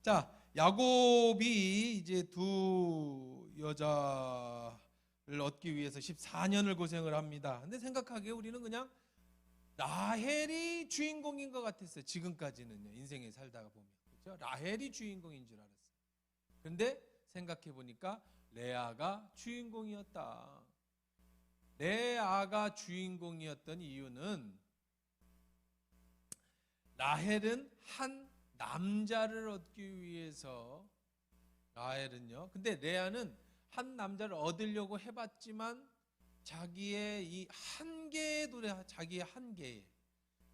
자, 야곱이 이제 두 여자를 얻기 위해서 14년을 고생을 합니다. 근데 생각하기에 우리는 그냥 라헬이 주인공인 것 같았어요. 지금까지는요. 인생에 살다가 보면. 그렇죠? 라헬이 주인공인 줄 알았어요. 그런데 생각해 보니까 레아가 주인공이었다. 레아가 주인공이었던 이유는 라헬은 한 남자를 얻기 위해서 라헬은요. 근데 레아는 한 남자를 얻으려고 해봤지만 자기의 이 한계에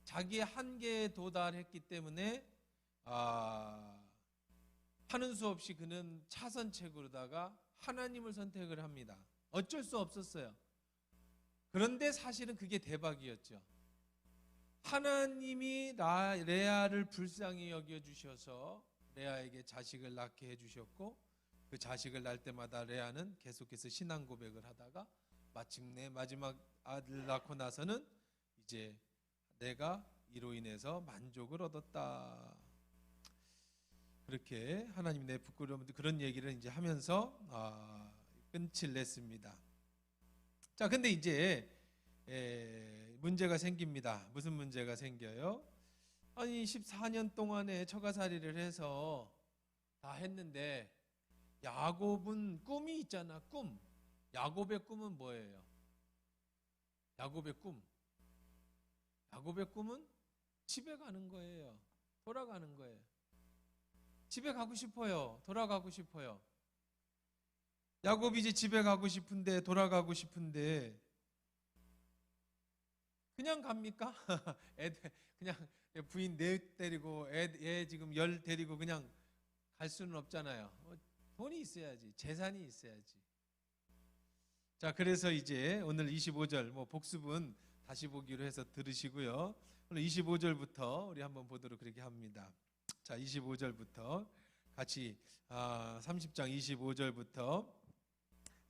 자기의 한계에 도달했기 때문에 하는 수 없이 그는 차선책으로다가 하나님을 선택을 합니다. 어쩔 수 없었어요. 그런데 사실은 그게 대박이었죠. 하나님이 레아를 불쌍히 여겨주셔서 레아에게 자식을 낳게 해주셨고, 그 자식을 낳을 때마다 레아는 계속해서 신앙 고백을 하다가 마침내 마지막 아들 낳고 나서는 이제 내가 이로 인해서 만족을 얻었다. 그렇게 하나님 내 부끄러움 그런 얘기를 이제 하면서 끝을 냈습니다. 자, 근데 이제 문제가 생깁니다. 무슨 문제가 생겨요? 아니 14년 동안에 처가살이를 해서 다 했는데 야곱은 꿈이 있잖아. 꿈. 야곱의 꿈은 뭐예요? 야곱의 꿈은 집에 가는 거예요. 돌아가는 거예요. 집에 가고 싶어요. 돌아가고 싶어요. 야곱이 이제 집에 가고 싶은데, 돌아가고 싶은데 그냥 갑니까? 그냥 부인 넷 데리고 애 지금 10 데리고 그냥 갈 수는 없잖아요. 돈이 있어야지. 재산이 있어야지. 자, 그래서 이제 오늘 25절 복습은 다시 보기로 해서 들으시고요. 오늘 25절부터 우리 한번 보도록 그렇게 합니다. 자, 25절부터 같이 30장 25절부터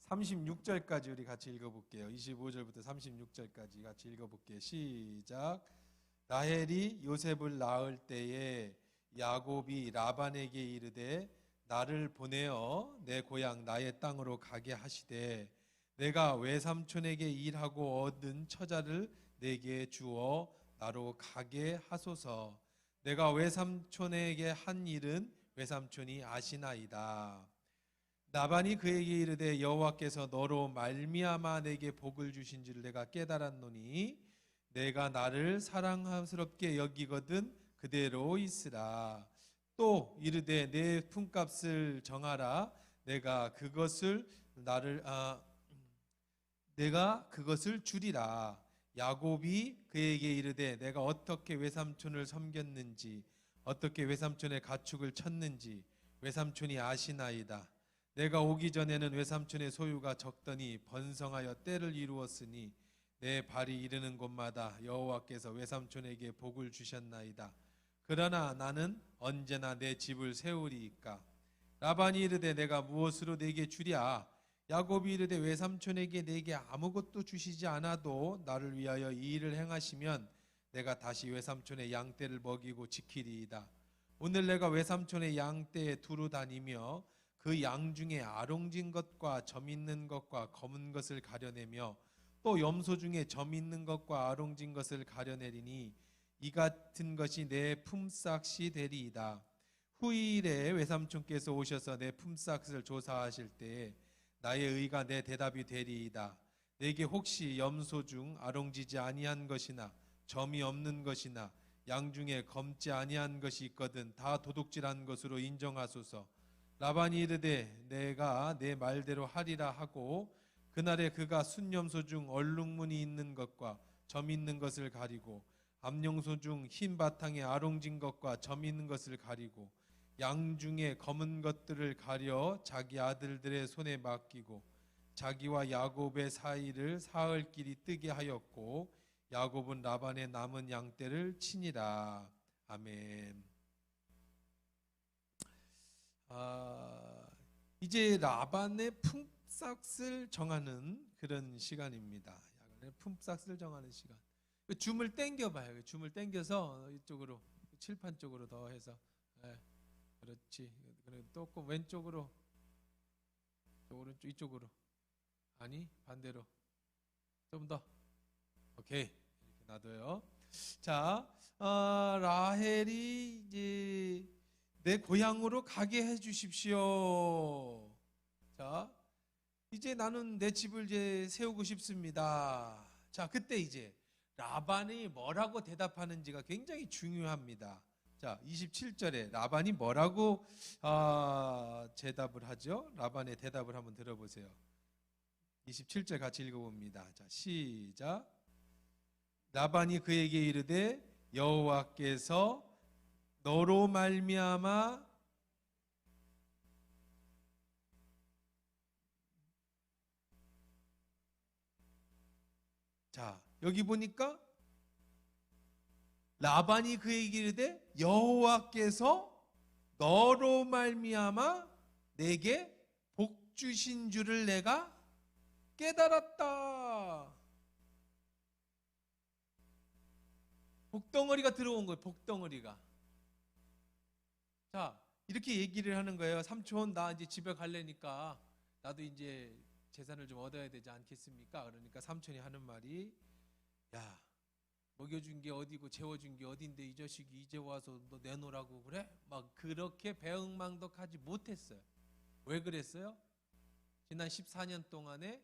36절까지 우리 같이 읽어볼게요. 25절부터 36절까지 같이 읽어볼게요. 시작. 라헬이 요셉을 낳을 때에 야곱이 라반에게 이르되 나를 보내어 내 고향 나의 땅으로 가게 하시되 내가 외삼촌에게 일하고 얻은 처자를 내게 주어 나로 가게 하소서. 내가 외삼촌에게 한 일은 외삼촌이 아시나이다. 라반이 그에게 이르되 여호와께서 너로 말미암아 내게 복을 주신 줄을 내가 깨달았노니 내가 나를 사랑스럽게 여기거든 그대로 있으라. 또 이르되 내 품값을 정하라. 내가 그것을 주리라. 야곱이 그에게 이르되 내가 어떻게 외삼촌을 섬겼는지 어떻게 외삼촌의 가축을 쳤는지 외삼촌이 아시나이다. 내가 오기 전에는 외삼촌의 소유가 적더니 번성하여 때를 이루었으니 내 발이 이르는 곳마다 여호와께서 외삼촌에게 복을 주셨나이다. 그러나 나는 언제나 내 집을 세우리이까. 라반이 이르되 내가 무엇으로 내게 주랴. 야곱이 이르되 외삼촌에게 내게 아무것도 주시지 않아도 나를 위하여 이 일을 행하시면 내가 다시 외삼촌의 양떼를 먹이고 지키리이다. 오늘 내가 외삼촌의 양떼에 두루 다니며 그 양 중에 아롱진 것과 점 있는 것과 검은 것을 가려내며 또 염소 중에 점 있는 것과 아롱진 것을 가려내리니 이 같은 것이 내 품삯이 되리이다. 후일에 외삼촌께서 오셔서 내 품삯을 조사하실 때에 나의 의가 내 대답이 되리이다. 내게 혹시 염소 중 아롱지지 아니한 것이나 점이 없는 것이나 양 중에 검지 아니한 것이 있거든 다 도둑질한 것으로 인정하소서. 라반이 이르되 내가 내 말대로 하리라 하고 그날에 그가 순염소 중 얼룩무늬 있는 것과 점 있는 것을 가리고 암용소 중 흰 바탕에 아롱진 것과 점 있는 것을 가리고 양 중에 검은 것들을 가려 자기 아들들의 손에 맡기고 자기와 야곱의 사이를 사흘길이 뜨게 하였고 야곱은 라반의 남은 양떼를 치니라. 아멘. 이제 라반의 품삯을 정하는 그런 시간입니다. 품삯을 정하는 시간. 줌을 당겨봐요. 줌을 당겨서 이쪽으로 칠판 쪽으로 더 해서 그렇지. 그래 조금 왼쪽으로. 저 오른쪽 이쪽으로. 아니 반대로. 좀 더. 오케이. 이렇게 놔둬요. 자, 라헬이 이제 내 고향으로 가게 해주십시오. 자, 이제 나는 내 집을 이제 세우고 싶습니다. 자, 그때 이제 라반이 뭐라고 대답하는지가 굉장히 중요합니다. 자, 27절에 라반이 뭐라고 대답을 하죠? 라반의 대답을 한번 들어보세요. 27절 같이 읽어봅니다. 자, 시작. 라반이 그에게 이르되 여호와께서 너로 말미암아 자, 여기 보니까 라반이 그에게 이르되 여호와께서 너로 말미암아 내게 복 주신 줄을 내가 깨달았다. 복덩어리가 들어온 거예요. 복덩어리가. 자, 이렇게 얘기를 하는 거예요. 삼촌, 나 이제 집에 갈래니까 나도 이제 재산을 좀 얻어야 되지 않겠습니까? 그러니까 삼촌이 하는 말이, 야, 먹여준 게 어디고 재워준 게 어딘데 이 자식이 이제 와서 너 내놓으라고 그래? 막 그렇게 배응망덕하지 못했어요. 왜 그랬어요? 지난 14년 동안에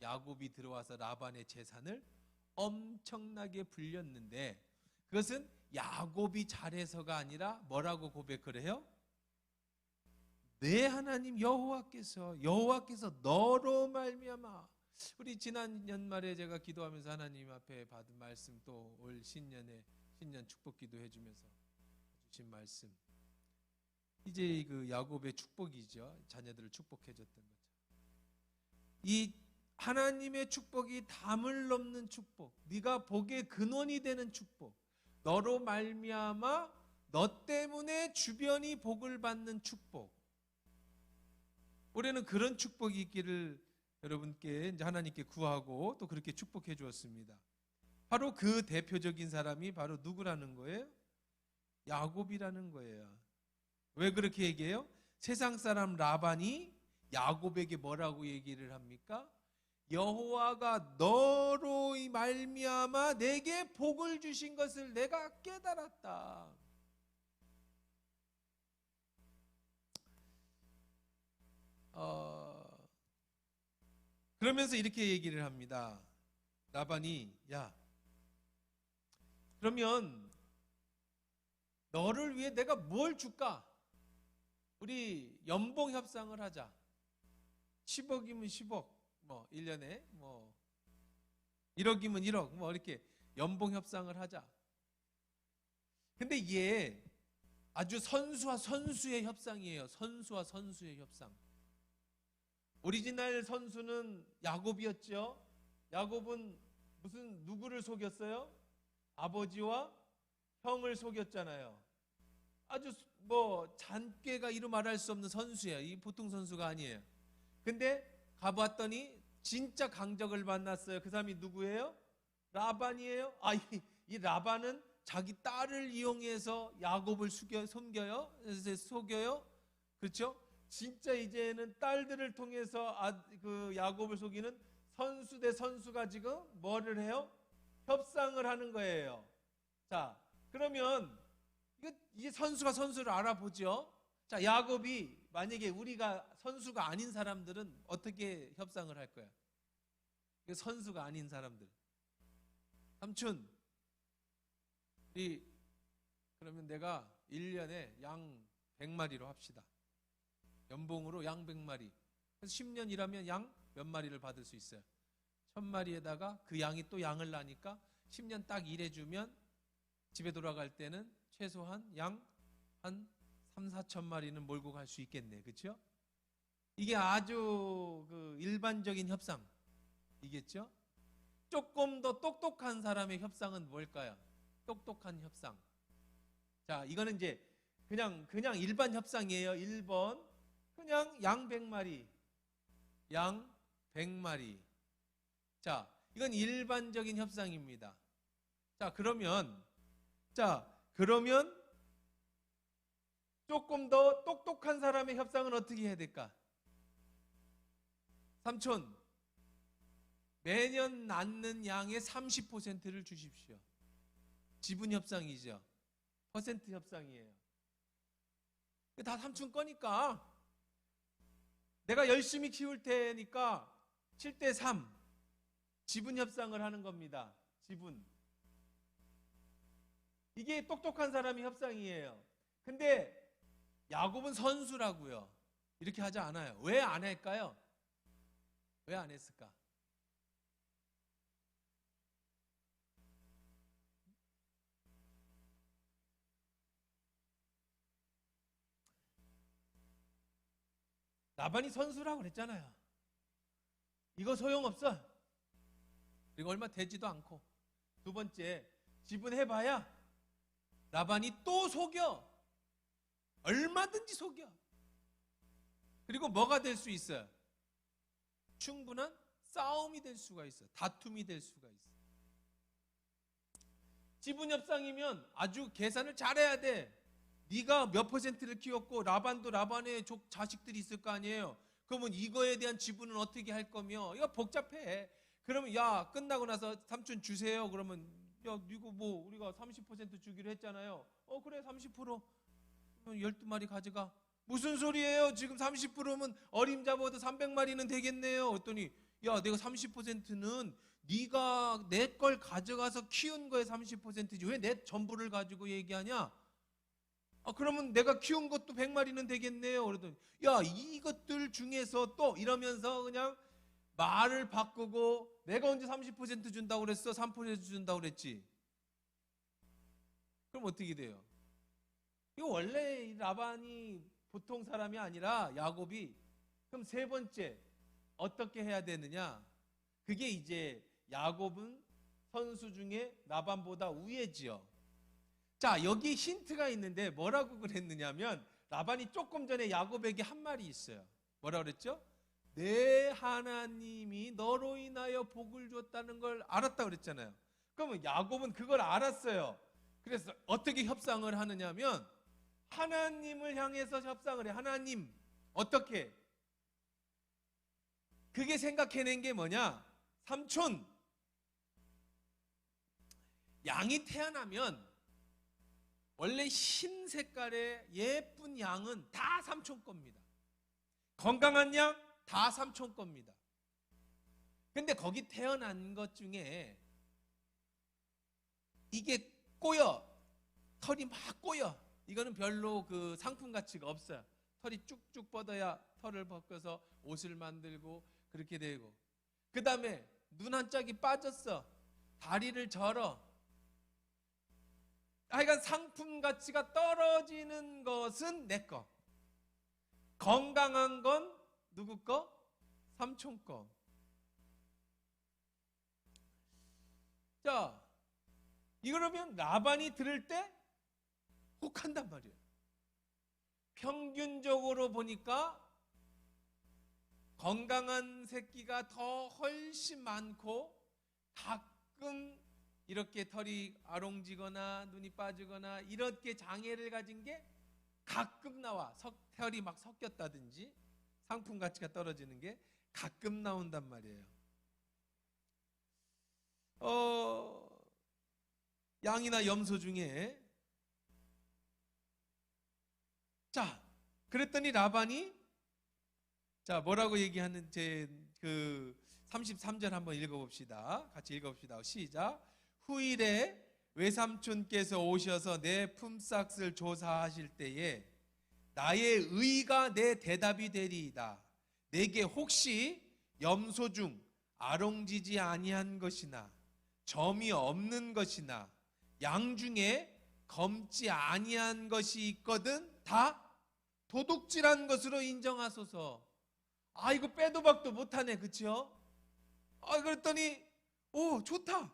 야곱이 들어와서 라반의 재산을 엄청나게 불렸는데, 그것은 야곱이 잘해서가 아니라 뭐라고 고백을 해요? 내 하나님 여호와께서 너로 말미암아. 우리 지난 연말에 제가 기도하면서 하나님 앞에 받은 말씀, 또 올 신년 축복 기도 해주면서 주신 말씀, 이제 그 야곱의 축복이죠. 자녀들을 축복해줬던 거죠. 이 하나님의 축복이 담을 넘는 축복, 네가 복의 근원이 되는 축복, 너로 말미암아 너 때문에 주변이 복을 받는 축복. 올해는 그런 축복이 있기를 여러분께 이제 하나님께 구하고 또 그렇게 축복해 주었습니다. 바로 그 대표적인 사람이 바로 누구라는 거예요? 야곱이라는 거예요. 왜 그렇게 얘기해요? 세상 사람 라반이 야곱에게 뭐라고 얘기를 합니까? 여호와가 너로 말미암아 내게 복을 주신 것을 내가 깨달았다. 그러면서 이렇게 얘기를 합니다. 라반이, 야, 그러면 너를 위해 내가 뭘 줄까? 우리 연봉 협상을 하자. 10억이면 10억, 뭐 1년에 뭐 1억이면 1억, 뭐 이렇게 연봉 협상을 하자. 근데 이게 아주 선수와 선수의 협상이에요. 선수와 선수의 협상. 오리지널 선수는 야곱이었죠. 야곱은 무슨 누구를 속였어요? 아버지와 형을 속였잖아요. 아주 뭐 잔꾀가 이루 말할 수 없는 선수예요. 이 보통 선수가 아니에요. 근데 가봤더니 진짜 강적을 만났어요. 그 사람이 누구예요? 라반이에요. 이 라반은 자기 딸을 이용해서 야곱을 속여요. 그렇죠? 진짜 이제는 딸들을 통해서 그 야곱을 속이는 선수 대 선수가 지금 뭐를 해요? 협상을 하는 거예요. 자, 그러면 이 선수가 선수를 알아보죠. 자, 야곱이 만약에 우리가 선수가 아닌 사람들은 어떻게 협상을 할 거야? 선수가 아닌 사람들. 삼촌, 그러면 내가 1년에 양 100마리로 합시다. 연봉으로 양 100마리. 그래서 10년 일하면 양 몇 마리를 받을 수 있어요? 1000마리에다가 그 양이 또 양을 낳으니까 10년 딱 일해주면 집에 돌아갈 때는 최소한 양 한 3, 4천 마리는 몰고 갈 수 있겠네. 그렇죠? 이게 아주 그 일반적인 협상이겠죠? 조금 더 똑똑한 사람의 협상은 뭘까요? 똑똑한 협상. 자, 이거는 이제 그냥 일반 협상이에요. 1번. 그냥 양 100마리. 양 100마리. 자, 이건 일반적인 협상입니다. 자, 그러면 조금 더 똑똑한 사람의 협상은 어떻게 해야 될까? 삼촌, 매년 낳는 양의 30%를 주십시오. 지분 협상이죠. 퍼센트 협상이에요. 다 삼촌 거니까 내가 열심히 키울 테니까 7대3 지분 협상을 하는 겁니다. 지분. 이게 똑똑한 사람이 협상이에요. 근데 야곱은 선수라고요. 이렇게 하지 않아요. 왜 안 할까요? 왜 안 했을까? 라반이 선수라고 그랬잖아요. 이거 소용없어. 그리고 얼마 되지도 않고. 두 번째, 지분해봐야 라반이 또 속여. 얼마든지 속여. 그리고 뭐가 될 수 있어요? 충분한 싸움이 될 수가 있어요. 다툼이 될 수가 있어요. 지분 협상이면 아주 계산을 잘해야 돼. 네가 몇 퍼센트를 키웠고 라반도 라반의 자식들이 있을 거 아니에요. 그러면 이거에 대한 지분은 어떻게 할 거며? 이거 복잡해. 그러면 야 끝나고 나서 삼촌 주세요. 그러면 야 이거 뭐 우리가 30% 주기로 했잖아요. 그래 30%. 12마리 가져가. 무슨 소리예요? 지금 30%면 어림잡아도 300마리는 되겠네요. 그랬더니 야 내가 30%는 네가 내 걸 가져가서 키운 거에 30%지 왜 내 전부를 가지고 얘기하냐? 그러면 내가 키운 것도 100마리는 되겠네요. 그러더니 야 이것들 중에서 또 이러면서 그냥 말을 바꾸고 내가 언제 30% 준다고 그랬어? 3% 준다고 그랬지. 그럼 어떻게 돼요? 이거 원래 라반이 보통 사람이 아니라 야곱이. 그럼 세 번째 어떻게 해야 되느냐? 그게 이제 야곱은 선수 중에 라반보다 우애지요. 자, 여기 힌트가 있는데 뭐라고 그랬느냐면 라반이 조금 전에 야곱에게 한 말이 있어요. 뭐라고 그랬죠? 내 하나님이 너로 인하여 복을 줬다는 걸 알았다 그랬잖아요. 그러면 야곱은 그걸 알았어요. 그래서 어떻게 협상을 하느냐면 하나님을 향해서 협상을 해. 하나님 어떻게? 그게 생각해낸 게 뭐냐? 삼촌, 양이 태어나면 원래 흰 색깔의 예쁜 양은 다 삼촌 겁니다. 건강한 양 다 삼촌 겁니다. 근데 거기 태어난 것 중에 이게 꼬여, 털이 막 꼬여. 이거는 별로 그 상품 가치가 없어요. 털이 쭉쭉 뻗어야 털을 벗겨서 옷을 만들고 그렇게 되고, 그 다음에 눈 한 짝이 빠졌어. 다리를 절어. 하여간 상품 가치가 떨어지는 것은 내 거. 건강한 건 누구 거? 삼촌 거. 자, 이러면 라반이 들을 때 혹한단 말이에요. 평균적으로 보니까 건강한 새끼가 더 훨씬 많고 가끔 이렇게 털이 아롱지거나 눈이 빠지거나 이렇게 장애를 가진 게 가끔 나와. 털이 막 섞였다든지 상품 가치가 떨어지는 게 가끔 나온단 말이에요. 양이나 염소 중에 자, 그랬더니 라반이 자, 뭐라고 얘기하는 그 33절 한번 읽어봅시다. 같이 읽어봅시다. 시작. 후일에 외삼촌께서 오셔서 내 품삯을 조사하실 때에 나의 의가 내 대답이 되리이다. 내게 혹시 염소 중 아롱지지 아니한 것이나 점이 없는 것이나 양 중에 검지 아니한 것이 있거든 다 도둑질한 것으로 인정하소서. 이거 빼도 박도 못하네, 그쵸? 그랬더니 오 좋다.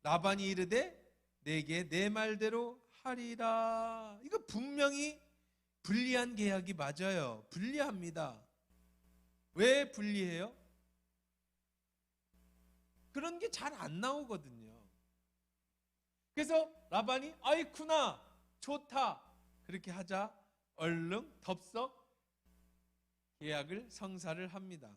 라반이 이르되 내게 내 말대로 하리라. 이거 분명히 불리한 계약이 맞아요. 불리합니다. 왜 불리해요? 그런 게 잘 안 나오거든요. 그래서 라반이 아이쿠나 좋다 그렇게 하자 얼른 덥석 계약을 성사를 합니다.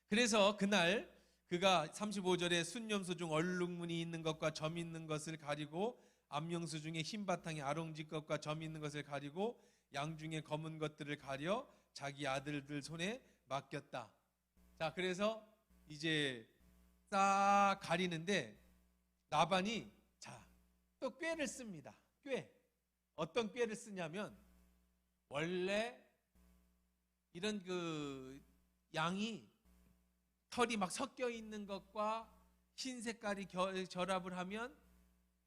그래서 그날 그가 35절에 순념수 중 얼룩무늬 있는 것과 점 있는 것을 가리고 암명수 중에 흰 바탕에 아롱지 것과 점 있는 것을 가리고 양 중에 검은 것들을 가려 자기 아들들 손에 맡겼다. 자, 그래서 이제 싹 가리는데 라반이 또 꾀를 씁니다. 꾀. 어떤 꾀를 쓰냐면 원래 이런 그 양이 털이 막 섞여 있는 것과 흰 색깔이 결합을 하면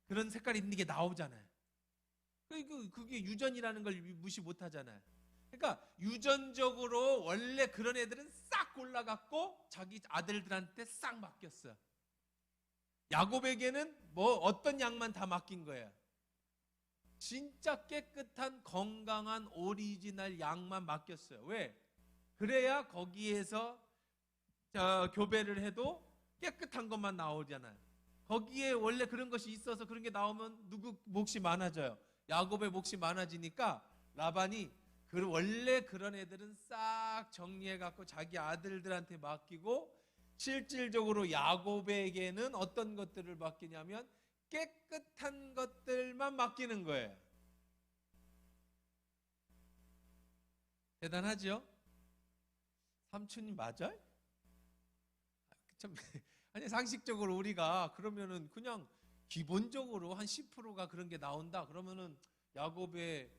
그런 색깔이 있는 게 나오잖아요. 그게 유전이라는 걸 무시 못 하잖아요. 그러니까 유전적으로 원래 그런 애들은 싹 골라갖고 자기 아들들한테 싹 맡겼어요. 야곱에게는 뭐 어떤 양만 다 맡긴 거예요. 진짜 깨끗한 건강한 오리지널 양만 맡겼어요. 왜? 그래야 거기에서 교배를 해도 깨끗한 것만 나오잖아요. 거기에 원래 그런 것이 있어서 그런 게 나오면 누구 몫이 많아져요? 야곱의 몫이 많아지니까 라반이 원래 그런 애들은 싹 정리해갖고 자기 아들들한테 맡기고 실질적으로 야곱에게는 어떤 것들을 맡기냐면 깨끗한 것들만 맡기는 거예요. 대단하죠? 삼촌이 맞아요? 참, 아니 상식적으로 우리가 그러면은 그냥 기본적으로 한 10%가 그런 게 나온다 그러면은 야곱의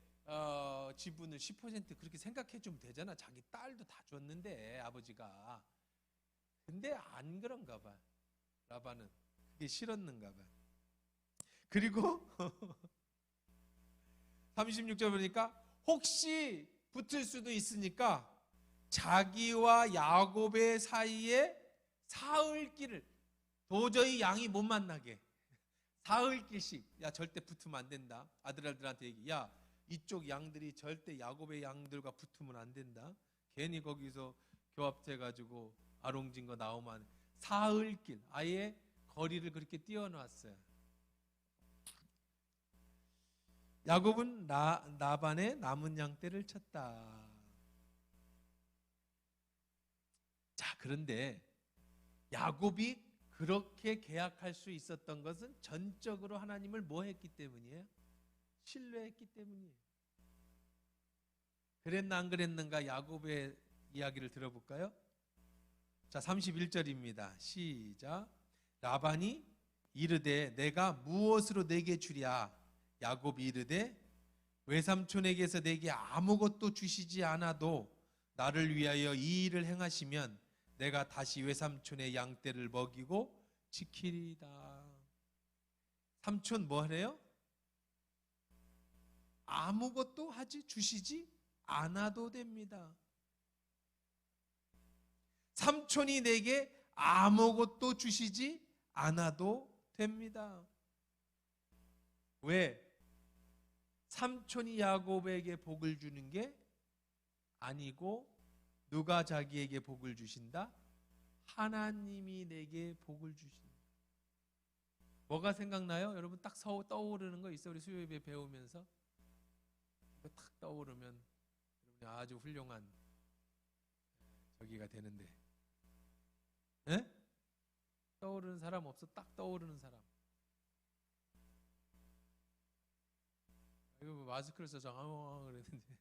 지분을 10% 그렇게 생각해 주면 되잖아. 자기 딸도 다 줬는데 아버지가. 근데 안 그런가 봐. 라반은 그게 싫었는가 봐. 그리고 36절 보니까 혹시 붙을 수도 있으니까 자기와 야곱의 사이에 사흘길을 도저히 양이 못 만나게 사흘길씩 야 절대 붙으면 안 된다. 아들들한테 얘기. 야 이쪽 양들이 절대 야곱의 양들과 붙으면 안 된다. 괜히 거기서 교합돼가지고 아롱진 거 나오면 사흘길 아예 거리를 그렇게 띄워놨어요. 야곱은 나반의 남은 양 떼를 쳤다. 자, 그런데 야곱이 그렇게 계약할 수 있었던 것은 전적으로 하나님을 뭐 했기 때문이에요? 신뢰했기 때문이에요. 그랬나 안 그랬는가 야곱의 이야기를 들어볼까요? 자, 31절입니다. 시작. 라반이 이르되 내가 무엇으로 내게 주랴? 야곱이 이르되 외삼촌에게서 내게 아무것도 주시지 않아도 나를 위하여 이 일을 행하시면 내가 다시 외삼촌의 양떼를 먹이고 지키리다. 삼촌 뭐 하래요? 아무것도 주시지 않아도 됩니다. 삼촌이 내게 아무것도 주시지 않아도 됩니다. 왜? 삼촌이 야곱에게 복을 주는 게 아니고 누가 자기에게 복을 주신다? 하나님이 내게 복을 주신다. 뭐가 생각나요? 여러분 딱 떠오르는 거 있어요? 우리 수요예배 배우면서 딱 떠오르면 여러분이 아주 훌륭한 저기가 되는데 에? 떠오르는 사람 없어? 딱 떠오르는 사람. 이거 뭐 마스크를 써서 그랬는데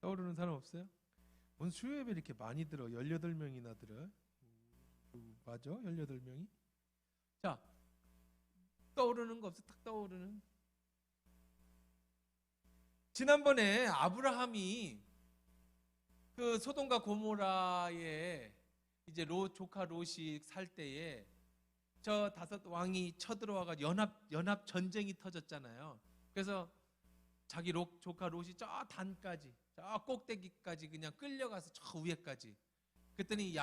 떠오르는 사람 없어요? 뭔 수요예배 이렇게 많이 들어? 18명이나 들어? 맞아? 18명이? 자, 떠오르는 거 없어? 딱 떠오르는? 지난번에 아브라함이 그 소돔과 고모라에 이제 조카 롯이 살 때에 저 5 왕이 쳐들어와가 연합 전쟁이 터졌잖아요. 그래서 자기 조카 롯이 저 단까지 저 꼭대기까지 그냥 끌려가서 저 위에까지. 그랬더니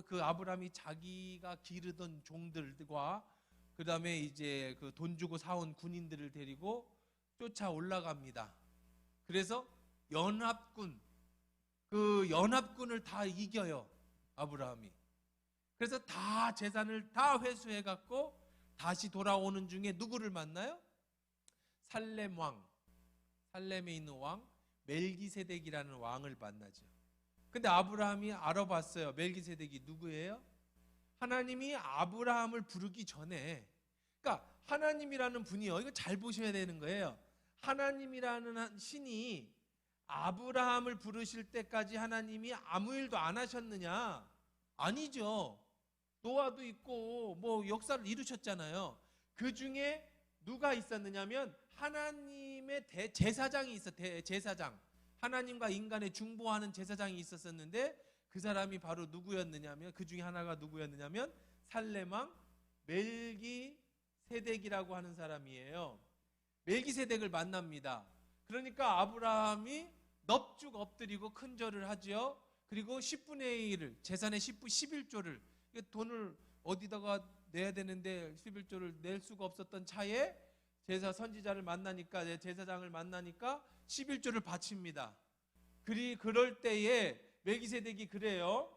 그 아브라함이 자기가 기르던 종들과 그 다음에 이제 그 돈 주고 사온 군인들을 데리고 쫓아 올라갑니다. 그래서 연합군을 다 이겨요. 아브라함이. 그래서 다 재산을 다 회수해 갖고 다시 돌아오는 중에 누구를 만나요? 살렘 왕, 살렘에 있는 왕 멜기세덱이라는 왕을 만나죠. 근데 아브라함이 알아봤어요. 멜기세덱이 누구예요? 하나님이 아브라함을 부르기 전에, 그러니까 하나님이라는 분이요, 이거 잘 보셔야 되는 거예요. 하나님이라는 신이 아브라함을 부르실 때까지 하나님이 아무 일도 안 하셨느냐? 아니죠. 노아도 있고 뭐 역사를 이루셨잖아요. 그 중에 누가 있었느냐면 하나님의 제사장이 있어. 제사장. 하나님과 인간의 중보하는 제사장이 있었는데 그 사람이 바로 누구였느냐면, 그 중에 하나가 누구였느냐면 살렘왕 멜기세덱이라고 하는 사람이에요. 멜기세덱을 만납니다. 그러니까 아브라함이 넙죽 엎드리고 큰절을 하죠. 그리고 10분의 1을, 재산의 11조를, 돈을 어디다가 내야 되는데 11조를 낼 수가 없었던 차에 제사 선지자를 만나니까, 제사장을 만나니까 11조를 바칩니다. 그럴 때에 멜기세덱이 그래요.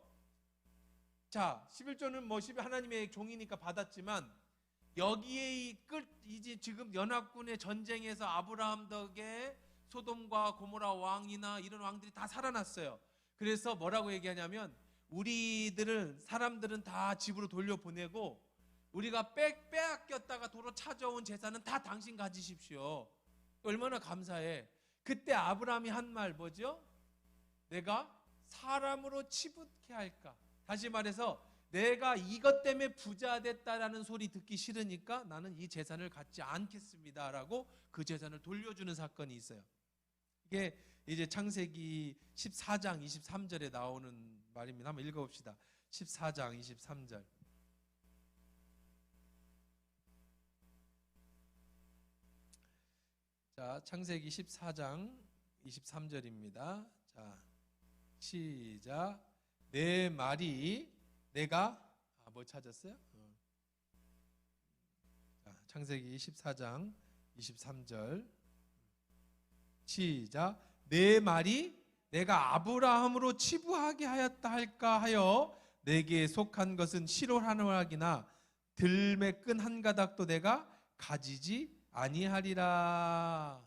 자, 11조는 뭐 하나님의 종이니까 받았지만, 여기에 이제 지금 연합군의 전쟁에서 아브라함 덕에 소돔과 고모라 왕이나 이런 왕들이 다 살아났어요. 그래서 뭐라고 얘기하냐면, 사람들은 다 집으로 돌려보내고 우리가 빼앗겼다가 도로 찾아온 재산은 다 당신 가지십시오. 얼마나 감사해. 그때 아브라함이 한 말 뭐죠? 내가 사람으로 치붓게 할까? 다시 말해서 내가 이것 때문에 부자 됐다라는 소리 듣기 싫으니까 나는 이 재산을 갖지 않겠습니다라고 그 재산을 돌려주는 사건이 있어요. 이게 이제 창세기 14장 23절에 나오는 말입니다. 한번 읽어봅시다. 14장 23절. 자, 창세기 14장 23절입니다. 자, 시작. 내 말이 내가 뭐 찾았어요? 자, 창세기 14장 23절. 시작. 내 말이 내가 아브라함으로 치부하게 하였다 할까 하여 내게 속한 것은 시롤 한 짝이나 들매 끈 한 가닥도 내가 가지지 아니하리라.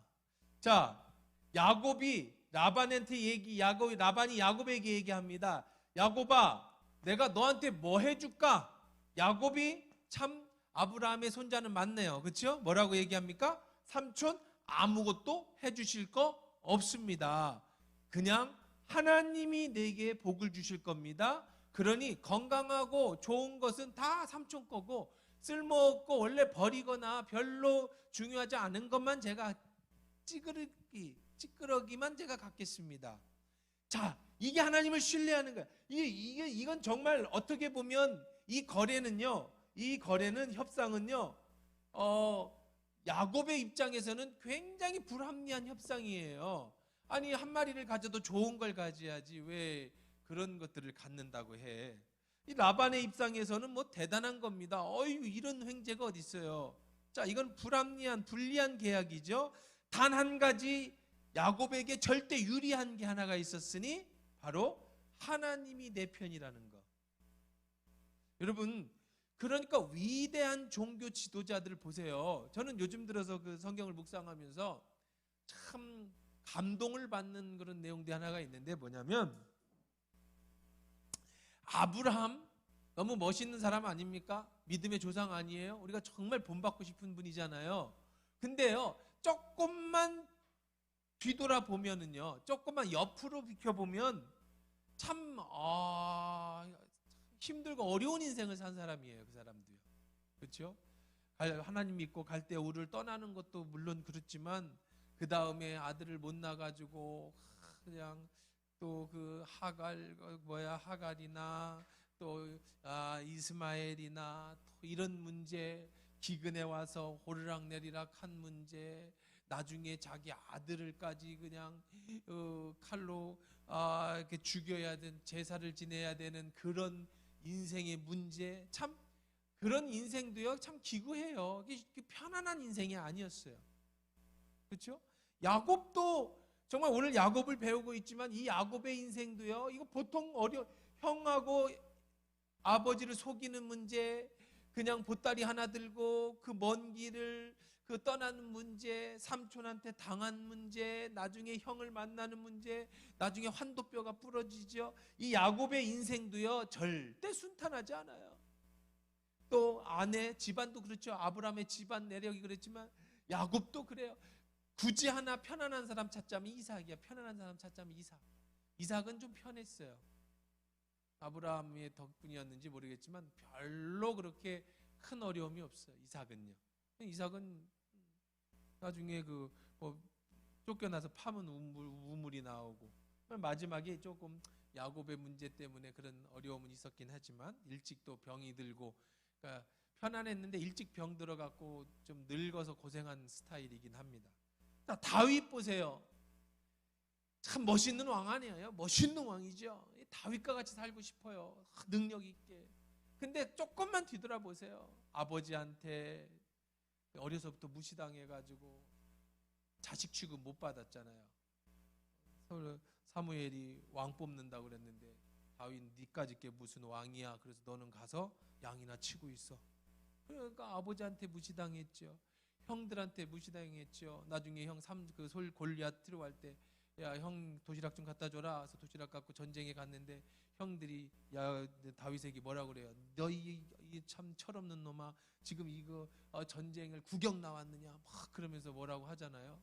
자, 야곱이 라반한테 라반이 야곱에게 얘기합니다. 야곱아, 내가 너한테 뭐 해줄까? 야곱이 참 아브라함의 손자는 맞네요. 그렇죠? 뭐라고 얘기합니까? 삼촌 아무것도 해주실 거 없습니다. 그냥 하나님이 내게 복을 주실 겁니다. 그러니 건강하고 좋은 것은 다 삼촌 거고, 쓸모없고 원래 버리거나 별로 중요하지 않은 것만 제가 찌끄러기만 제가 갖겠습니다. 자, 이게 하나님을 신뢰하는 거야. 이건 정말 어떻게 보면 이 거래는 협상은요, 야곱의 입장에서는 굉장히 불합리한 협상이에요. 아니, 한 마리를 가져도 좋은 걸 가져야지 왜 그런 것들을 갖는다고 해. 이 라반의 입장에서는 뭐 대단한 겁니다. 어휴, 이런 횡재가 어디 있어요. 자, 이건 불리한 계약이죠. 단 한 가지 야곱에게 절대 유리한 게 하나가 있었으니 바로 하나님이 내 편이라는 거. 여러분, 그러니까 위대한 종교 지도자들 보세요. 저는 요즘 들어서 그 성경을 묵상하면서 참 감동을 받는 그런 내용들이 하나가 있는데, 뭐냐면 아브라함, 너무 멋있는 사람 아닙니까? 믿음의 조상 아니에요? 우리가 정말 본받고 싶은 분이잖아요. 근데요, 조금만 뒤돌아보면은요, 조금만 옆으로 비켜보면 참 힘들고 어려운 인생을 산 사람이에요. 그 사람도요. 그렇죠? 하나님 믿고 갈대우를 떠나는 것도 물론 그렇지만, 그 다음에 아들을 못 낳아가지고 그냥 또 그 하갈이나 또 이스마엘이나 또 이런 문제, 기근에 와서 호르락내리락 한 문제, 나중에 자기 아들을까지 그냥 칼로 이렇게 죽여야 되는, 제사를 지내야 되는 그런 인생의 문제, 참 그런 인생도요, 참 기구해요. 편안한 인생이 아니었어요. 그렇죠? 야곱도 정말 오늘 야곱을 배우고 있지만 이 야곱의 인생도요, 이거 보통 형하고 아버지를 속이는 문제, 그냥 보따리 하나 들고 그 먼 길을 떠나는 문제, 삼촌한테 당한 문제, 나중에 형을 만나는 문제, 나중에 환도뼈가 부러지죠. 이 야곱의 인생도요 절대 순탄하지 않아요. 또 아내, 집안도 그렇죠. 아브라함의 집안 내력이 그랬지만 야곱도 그래요. 굳이 하나 편안한 사람 찾자면 이삭이야. 편안한 사람 찾자면 이삭. 이삭은 좀 편했어요. 아브라함의 덕분이었는지 모르겠지만 별로 그렇게 큰 어려움이 없어요. 이삭은요. 이삭은 나중에 뭐 쫓겨나서 파면 우물이 나오고, 마지막에 조금 야곱의 문제 때문에 그런 어려움은 있었긴 하지만 일찍 또 병이 들고, 그러니까 편안했는데 일찍 병 들어갖고 좀 늙어서 고생한 스타일이긴 합니다. 자, 다윗 보세요. 참 멋있는 왕 아니에요? 멋있는 왕이죠. 다윗과 같이 살고 싶어요. 능력 있게. 근데 조금만 뒤돌아보세요. 아버지한테 어려서부터 무시당해가지고 자식 취급 못 받았잖아요. 사무엘이 왕 뽑는다고 그랬는데 다윗 니까짓 게 무슨 왕이야. 그래서 너는 가서 양이나 치고 있어. 그러니까 아버지한테 무시당했죠. 형들한테 무시당했죠. 나중에 형 골리앗 들어갈 때 야, 형 도시락 좀 갖다 줘라. 그래서 도시락 갖고 전쟁에 갔는데 형들이 야, 다윗에게 뭐라고 그래요? 너희 참 철없는 놈아, 지금 이거 전쟁을 구경 나왔느냐? 막 그러면서 뭐라고 하잖아요.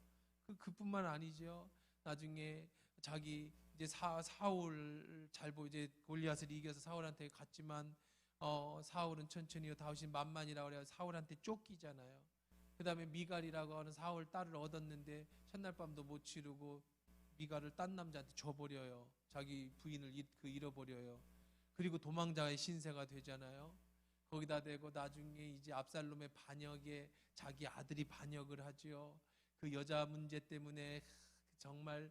그뿐만 아니죠. 나중에 자기 이제 사울 잘 보 이제 골리앗을 이겨서 사울한테 갔지만 사울은 천천히요, 다윗이 만만이라고 그래요. 사울한테 쫓기잖아요. 그 다음에 미갈이라고 하는 사울 딸을 얻었는데 첫날 밤도 못 치르고 미갈을 딴 남자한테 줘버려요. 자기 부인을 잃어버려요. 그리고 도망자의 신세가 되잖아요. 거기다 대고 나중에 이제 압살롬의 반역에 자기 아들이 반역을 하지요. 그 여자 문제 때문에 정말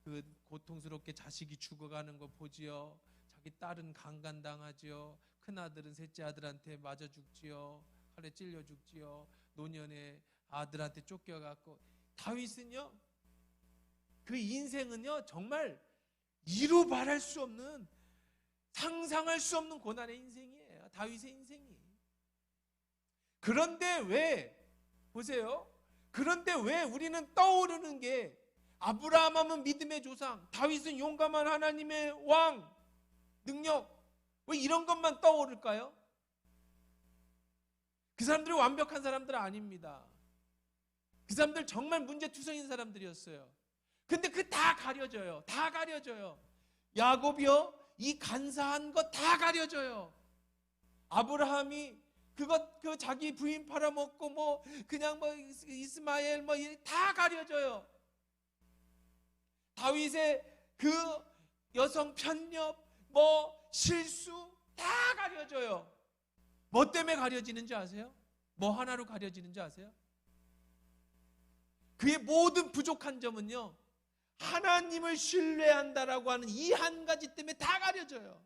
그 고통스럽게 자식이 죽어가는 거 보지요. 자기 딸은 강간당하지요. 큰아들은 셋째 아들한테 맞아 죽지요. 칼에 찔려 죽지요. 노년에 아들한테 쫓겨갖고. 다윗은요, 그 인생은요 정말 이루 말할 수 없는, 상상할 수 없는 고난의 인생이에요. 다윗의 인생이. 그런데 왜 보세요. 그런데 왜 우리는 떠오르는 게, 아브라함 하면 믿음의 조상, 다윗은 용감한 하나님의 왕, 능력, 왜 이런 것만 떠오를까요? 그 사람들이 완벽한 사람들 아닙니다. 그 사람들 정말 문제투성인 사람들이었어요. 근데 그 다 가려져요. 다 가려져요. 야곱이요, 이 간사한 거 다 가려져요. 아브라함이 그 자기 부인 팔아먹고 뭐 그냥 뭐 이스마엘 뭐 다 가려져요. 다윗의 그 여성 편협, 뭐 실수 다 가려져요. 뭐 때문에 가려지는지 아세요? 뭐 하나로 가려지는지 아세요? 그의 모든 부족한 점은요, 하나님을 신뢰한다라고 하는 이 한 가지 때문에 다 가려져요.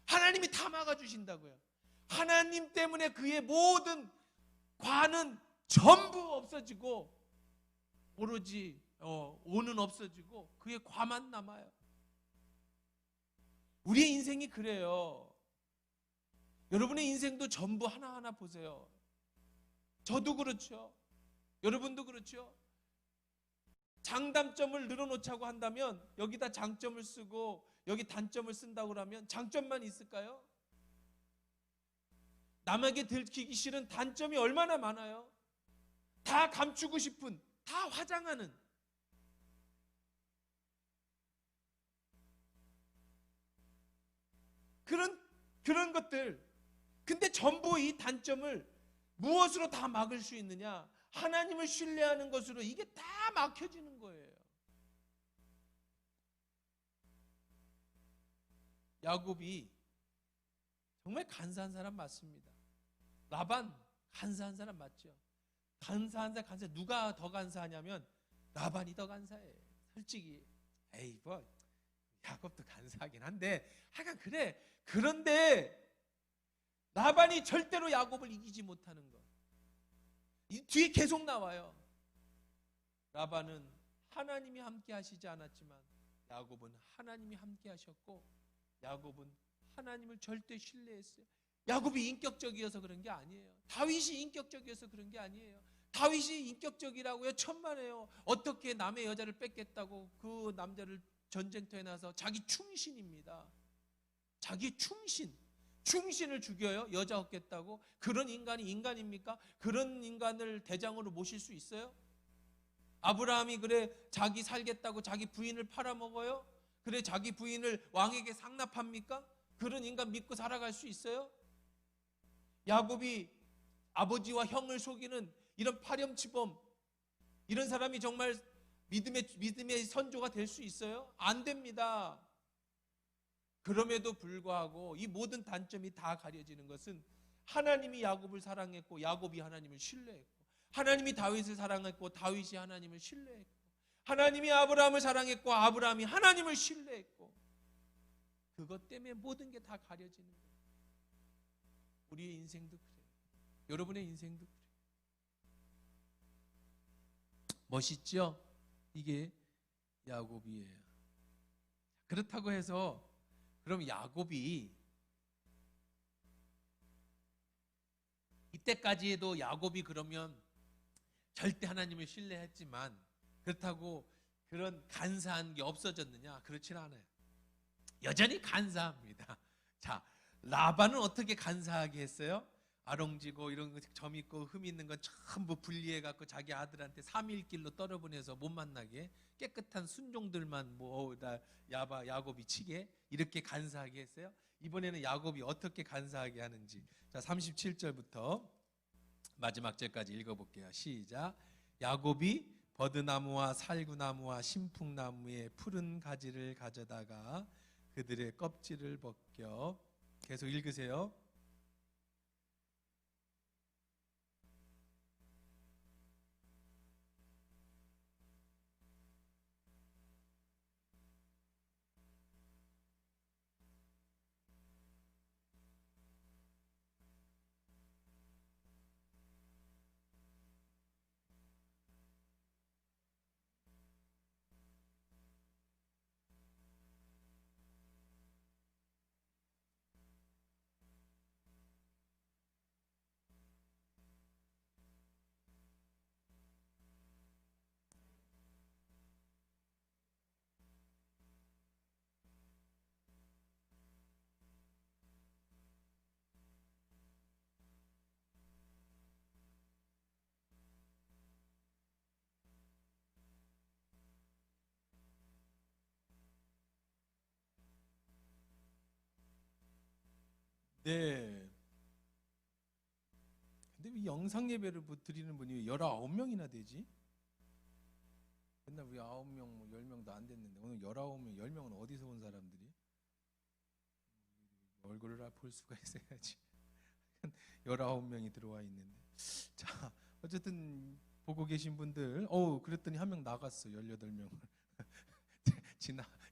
하나님이 다 막아주신다고요. 하나님 때문에 그의 모든 관은 전부 없어지고, 오로지 오는 없어지고 그의 과만 남아요. 우리의 인생이 그래요. 여러분의 인생도 전부 하나하나 보세요. 저도 그렇죠. 여러분도 그렇죠. 장단점을 늘어놓자고 한다면 여기다 장점을 쓰고 여기 단점을 쓴다고 하면 장점만 있을까요? 남에게 들키기 싫은 단점이 얼마나 많아요. 다 감추고 싶은, 다 화장하는. 그런 것들. 근데 전부 이 단점을 무엇으로 다 막을 수 있느냐? 하나님을 신뢰하는 것으로 이게 다 막혀지는 거예요. 야곱이 정말 간사한 사람 맞습니다. 라반 간사한 사람 맞죠. 간사한 사람, 누가 더 간사하냐면 라반이 더 간사해. 솔직히 에이 뭐 야곱도 간사하긴 한데 하여간 그래. 그런데 라반이 절대로 야곱을 이기지 못하는 것, 이 뒤에 계속 나와요. 라반은 하나님이 함께 하시지 않았지만 야곱은 하나님이 함께 하셨고, 야곱은 하나님을 절대 신뢰했어요. 야곱이 인격적이어서 그런 게 아니에요. 다윗이 인격적이어서 그런 게 아니에요. 다윗이 인격적이라고요? 천만에요. 어떻게 남의 여자를 뺏겠다고 그 남자를 전쟁터에 나서 자기 충신입니다. 자기 충신을 죽여요? 여자 얻겠다고? 그런 인간이 인간입니까? 그런 인간을 대장으로 모실 수 있어요? 아브라함이 그래 자기 살겠다고 자기 부인을 팔아먹어요? 그래 자기 부인을 왕에게 상납합니까? 그런 인간 믿고 살아갈 수 있어요? 야곱이 아버지와 형을 속이는 이런 파렴치범, 이런 사람이 정말 믿음의 선조가 될 수 있어요? 안 됩니다. 그럼에도 불구하고 이 모든 단점이 다 가려지는 것은 하나님이 야곱을 사랑했고 야곱이 하나님을 신뢰했고, 하나님이 다윗을 사랑했고 다윗이 하나님을 신뢰했고, 하나님이 아브라함을 사랑했고 아브라함이 하나님을 신뢰했고, 그것 때문에 모든 게 다 가려지는 거예요. 우리의 인생도 그래요. 여러분의 인생도 그래요. 멋있죠? 이게 야곱이에요. 그렇다고 해서 그럼 야곱이 이때까지 해도 야곱이 그러면 절대 하나님을 신뢰했지만 그렇다고 그런 간사한 게 없어졌느냐? 그렇지는 않아요. 여전히 간사합니다. 자, 라반은 어떻게 간사하게 했어요? 아롱지고 이런 거 점 있고 흠 있는 건 전부 분리해 갖고 자기 아들한테 3일 길로 떨어보내서 못 만나게 깨끗한 순종들만 야곱이 치게 이렇게 간사하게 했어요. 이번에는 야곱이 어떻게 간사하게 하는지, 자 37절부터 마지막 절까지 읽어볼게요. 시작. 야곱이 버드나무와 살구나무와 신풍나무의 푸른 가지를 가져다가 그들의 껍질을 벗겨, 계속 읽으세요. 네. 근데 왜 영상 예배를 드리는 분이 19명이나 되지? 맨날 왜 9명, 뭐 10명도 안 됐는데 오늘 19명, 10명은 어디서 온 사람들이? 얼굴을 볼 수가 있어야지. 19명이 들어와 있는데. 자, 어쨌든 보고 계신 분들, 그랬더니 한 명 나갔어. 18명을.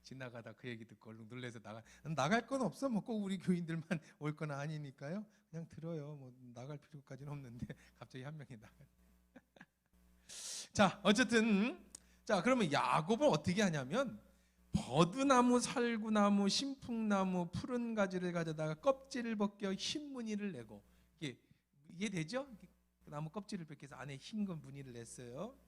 지나가다 그 얘기 듣고 얼른 놀래서 나갈 건 없어. 뭐 꼭 우리 교인들만 올 건 아니니까요. 그냥 들어요. 뭐 나갈 필요까지는 없는데 갑자기 한 명이 나가. 자, 어쨌든 자, 그러면 야곱은 어떻게 하냐면 버드나무, 살구나무, 신풍나무, 푸른 가지를 가져다가 껍질을 벗겨 흰 무늬를 내고, 이게 되죠? 나무 껍질을 벗겨서 안에 흰 건 무늬를 냈어요.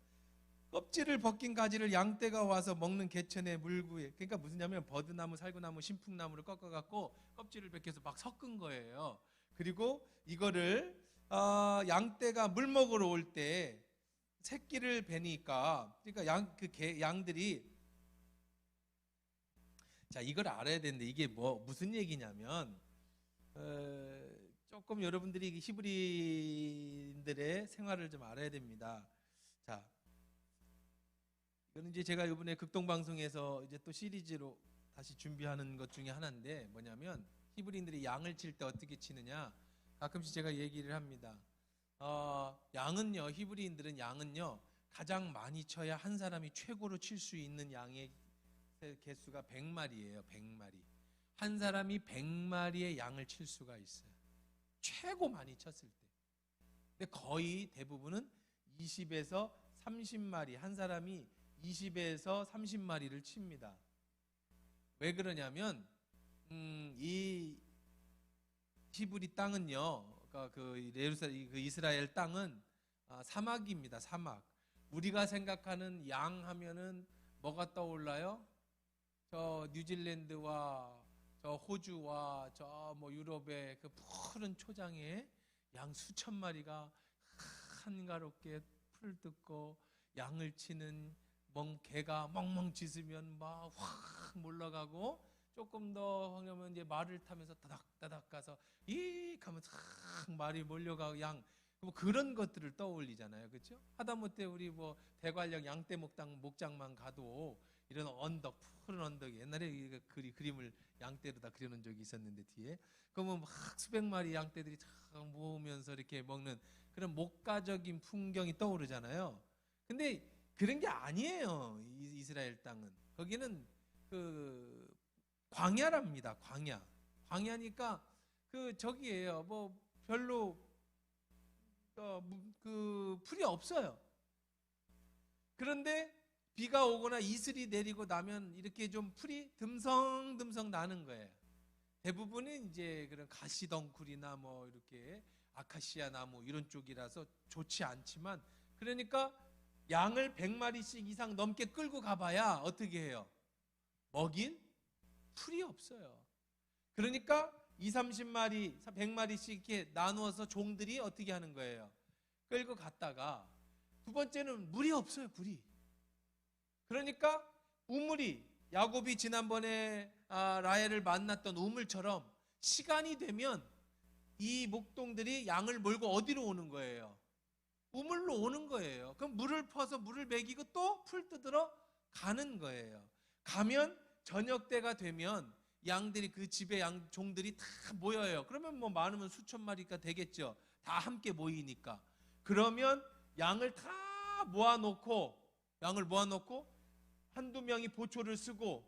껍질을 벗긴 가지를 양떼가 와서 먹는 개천의 물구에, 그러니까 무슨냐면 버드나무, 살구나무, 신풍나무를 꺾어갖고 껍질을 벗겨서 막 섞은 거예요. 그리고 이거를 양떼가 물 먹으러 올 때 새끼를 베니까, 그러니까 양들이, 자 이걸 알아야 되는데 이게 무슨 얘기냐면 조금 여러분들이 히브리인들의 생활을 좀 알아야 됩니다. 자, 이거는 이제 제가 이번에 극동방송에서 이제 또 시리즈로 다시 준비하는 것 중에 하나인데, 뭐냐면 히브리인들이 양을 칠 때 어떻게 치느냐, 가끔씩 제가 얘기를 합니다. 양은요, 히브리인들은 양은요 가장 많이 쳐야 한 사람이 최고로 칠 수 있는 양의 개수가 100마리예요. 100마리. 한 사람이 100마리의 양을 칠 수가 있어요. 최고 많이 쳤을 때. 근데 거의 대부분은 20에서 30마리, 한 사람이 20에서 30마리를 칩니다. 왜 그러냐면 이 히브리 땅은요, 그러니까 그 예루살렘, 그 이스라엘 땅은 사막입니다. 사막. 우리가 생각하는 양 하면은 뭐가 떠올라요? 저 뉴질랜드와 저 호주와 저 뭐 유럽의 그 푸른 초장에 양 수천 마리가 한가롭게 풀 뜯고 양을 치는 개가 멍멍 짖으면 막 확 몰러가고, 조금 더 하면 이제 말을 타면서 다닥다닥 가서 익 하면 싹 말이 몰려가고 양, 뭐 그런 것들을 떠올리잖아요. 그렇죠? 하다못해 우리 뭐 대관령 양떼 목장만 가도 이런 언덕, 푸른 언덕, 옛날에 그림을 양떼로 다 그려놓은 적이 있었는데 뒤에 그러면 막 수백 마리 양떼들이 쫙 모으면서 이렇게 먹는 그런 목가적인 풍경이 떠오르잖아요. 근데 그런 게 아니에요. 이스라엘 땅은 거기는 그 광야랍니다. 광야니까 그 저기에요. 뭐 별로 그 풀이 없어요. 그런데 비가 오거나 이슬이 내리고 나면 이렇게 좀 풀이 듬성듬성 나는 거예요. 대부분은 이제 그런 가시덩굴이나 뭐 이렇게 아카시아 나무 이런 쪽이라서 좋지 않지만, 그러니까 양을 100마리씩 이상 넘게 끌고 가봐야 어떻게 해요? 먹인 풀이 없어요. 그러니까 20, 30마리, 100마리씩 이렇게 나누어서 종들이 어떻게 하는 거예요? 끌고 갔다가, 두 번째는 물이 없어요. 물이. 그러니까 우물이, 야곱이 지난번에 라헬을 만났던 우물처럼 시간이 되면 이 목동들이 양을 몰고 어디로 오는 거예요? 우물로 오는 거예요. 그럼 물을 퍼서 물을 먹이고 또 풀 뜯으러 가는 거예요. 가면 저녁 때가 되면 양들이, 그 집에 종들이 다 모여요. 그러면 뭐 많으면 수천 마리가 되겠죠. 다 함께 모이니까. 그러면 양을 모아놓고 한두 명이 보초를 쓰고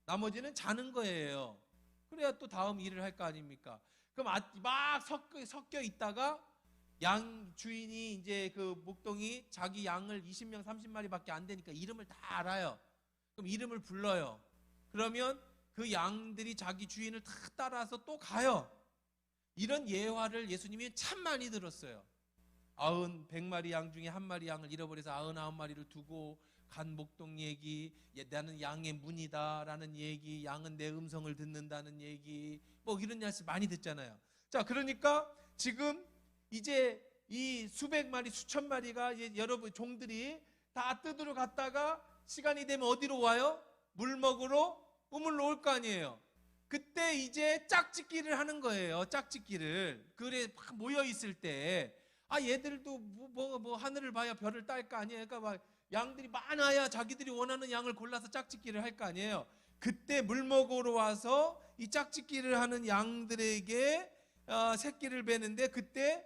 나머지는 자는 거예요. 그래야 또 다음 일을 할 거 아닙니까? 그럼 막 섞여 있다가 양 주인이 이제 그 목동이 자기 양을 20명 30마리밖에 안 되니까 이름을 다 알아요. 그럼 이름을 불러요. 그러면 그 양들이 자기 주인을 다 따라서 또 가요. 이런 예화를 예수님이 참 많이 들었어요. 100마리 양 중에 한 마리 양을 잃어버려서 99마리를 두고 간 목동 얘기, 나는 양의 문이다 라는 얘기, 양은 내 음성을 듣는다는 얘기, 뭐 이런 말씀 많이 듣잖아요. 자, 그러니까 지금 이제 이 수백 마리, 수천 마리가 이제 여러분 종들이 다 뜯으러 갔다가 시간이 되면 어디로 와요? 물 먹으러 우물로 올 거 아니에요. 그때 이제 짝짓기를 하는 거예요. 짝짓기를. 그래 막 모여 있을 때, 얘들도 뭐 하늘을 봐야 별을 딸 거 아니에요. 그러니까 막 양들이 많아야 자기들이 원하는 양을 골라서 짝짓기를 할 거 아니에요. 그때 물 먹으러 와서 이 짝짓기를 하는 양들에게 새끼를 베는데, 그때